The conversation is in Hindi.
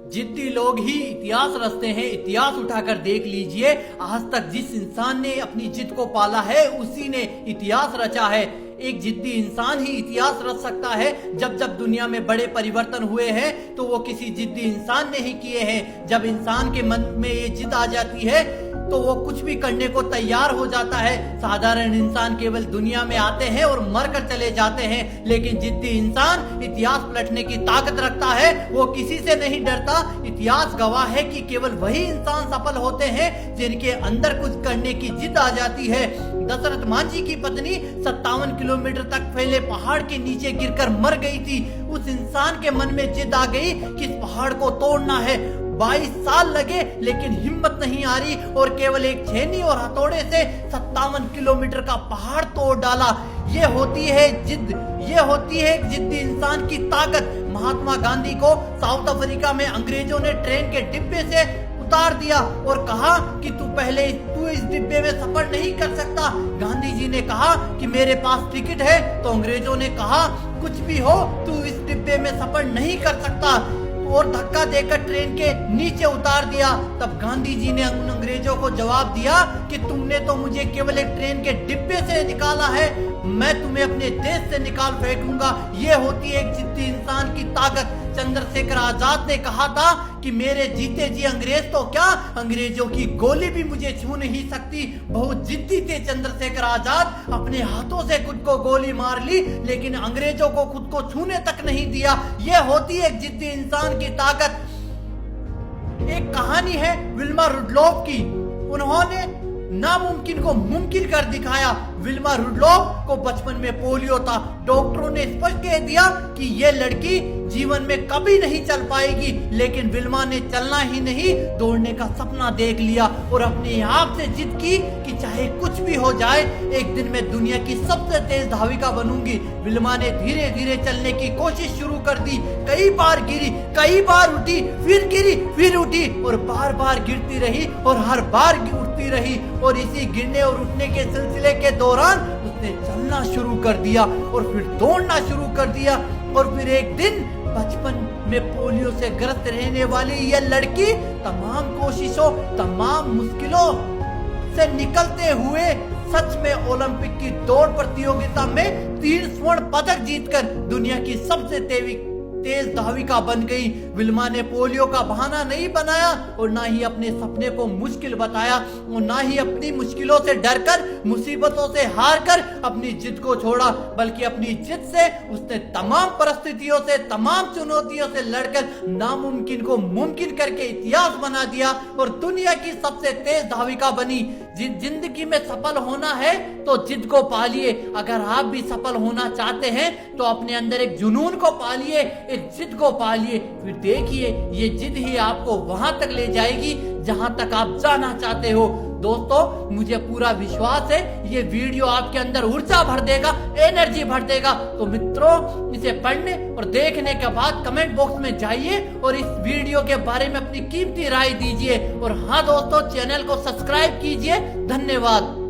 जिद्दी लोग ही इतिहास रचते हैं। इतिहास उठाकर देख लीजिए, आज तक जिस इंसान ने अपनी जिद को पाला है उसी ने इतिहास रचा है। एक जिद्दी इंसान ही इतिहास रच सकता है। जब जब दुनिया में बड़े परिवर्तन हुए हैं तो वो किसी जिद्दी इंसान ने ही किए हैं। जब इंसान के मन में ये जिद आ जाती है तो वो कुछ भी करने को तैयार हो जाता है। साधारण इंसान केवल दुनिया में आते हैं और मरकर चले जाते हैं, लेकिन जिद्दी इंसान इतिहास पलटने की ताकत रखता है। वो किसी से नहीं डरता। इतिहास गवाह है कि केवल वही इंसान सफल होते हैं जिनके अंदर कुछ करने की जिद आ जाती है। दशरथ मांझी की पत्नी 57 किलोमीटर तक फैले पहाड़ के नीचे गिरकर मर गई थी। उस इंसान के मन में जिद आ गई कि इस पहाड़ को तोड़ना है। 22 साल लगे लेकिन हिम्मत नहीं आ रही और केवल एक छेनी और हथौड़े से 57 किलोमीटर का पहाड़ तोड़ डाला। ये होती है जिद, ये होती है एक जिद्दी इंसान की ताकत। महात्मा गांधी को साउथ अफ्रीका में अंग्रेजों ने ट्रेन के डिब्बे से उतार दिया और कहा कि तू इस डिब्बे में सफर नहीं कर सकता। गांधी जी ने कहा कि मेरे पास टिकट है, तो अंग्रेजों ने कहा कुछ भी हो तू इस डिब्बे में सफर नहीं कर सकता और धक्का देकर ट्रेन के नीचे उतार दिया। तब गांधी जी ने अंग्रेजों को जवाब दिया कि तुमने तो मुझे केवल एक ट्रेन के डिब्बे से निकाला है, मैं तुम्हें अपने देश से निकाल फेंकूंगा। ये होती है एक जिद्दी इंसान की ताकत। चंद्रशेखर आजाद ने कहा था कि मेरे जीते जी अंग्रेज तो क्या, अंग्रेजों की गोली भी मुझे छू नहीं सकती। बहुत जिद्दी थे चंद्रशेखर आजाद। अपने हाथों से खुद को गोली मार ली लेकिन अंग्रेजों को खुद को छूने तक नहीं दिया। ये होती है एक जिद्दी इंसान की ताकत। एक कहानी है विल्मा रुडलॉफ की। उन्होंने नामुमकिन को मुमकिन कर दिखाया। विल्मा रुडलॉफ को बचपन में पोलियो था। डॉक्टरों ने स्पष्ट कह दिया कि ये लड़की जीवन में कभी नहीं चल पाएगी, लेकिन विल्मा ने चलना ही नहीं दौड़ने का सपना देख लिया और अपने आप से जिद की कि चाहे कुछ भी हो जाए एक दिन मैं दुनिया की सबसे तेज धाविका बनूंगी। विल्मा ने धीरे धीरे चलने की कोशिश शुरू कर दी। कई बार गिरी, कई बार उठी, फिर गिरी, फिर उठी और बार बार गिरती रही और हर बार उठती रही। और इसी गिरने और उठने के सिलसिले के दौरान उसने चलना शुरू कर दिया और फिर दौड़ना शुरू कर दिया। और फिर एक दिन बचपन में पोलियो से ग्रस्त रहने वाली यह लड़की तमाम कोशिशों, तमाम मुश्किलों से निकलते हुए सच में ओलंपिक की दौड़ प्रतियोगिता में 3 स्वर्ण पदक जीतकर दुनिया की सबसे तेज धाविका बन गई। विल्मा ने पोलियो का बहाना नहीं बनाया और ना ही अपने सपने को मुश्किल बताया और ना ही अपनी मुश्किलों से डरकर, मुसीबतों से हारकर अपनी जिद को छोड़ा, बल्कि अपनी जिद से उसने तमाम परिस्थितियों से, तमाम चुनौतियों से लड़कर नामुमकिन को मुमकिन करके इतिहास बना दिया और दुनिया की सबसे तेज धाविका बनी। जिंदगी में सफल होना है तो जिद को पालिए। अगर आप भी सफल होना चाहते हैं तो अपने अंदर एक जुनून को पालिए, एक जिद को पालिए। फिर देखिए ये जिद ही आपको वहां तक ले जाएगी जहां तक आप जाना चाहते हो। दोस्तों, मुझे पूरा विश्वास है ये वीडियो आपके अंदर ऊर्जा भर देगा, एनर्जी भर देगा। तो मित्रों, इसे पढ़ने और देखने के बाद कमेंट बॉक्स में जाइए और इस वीडियो के बारे में अपनी कीमती राय दीजिए। और हाँ दोस्तों, चैनल को सब्सक्राइब कीजिए। धन्यवाद।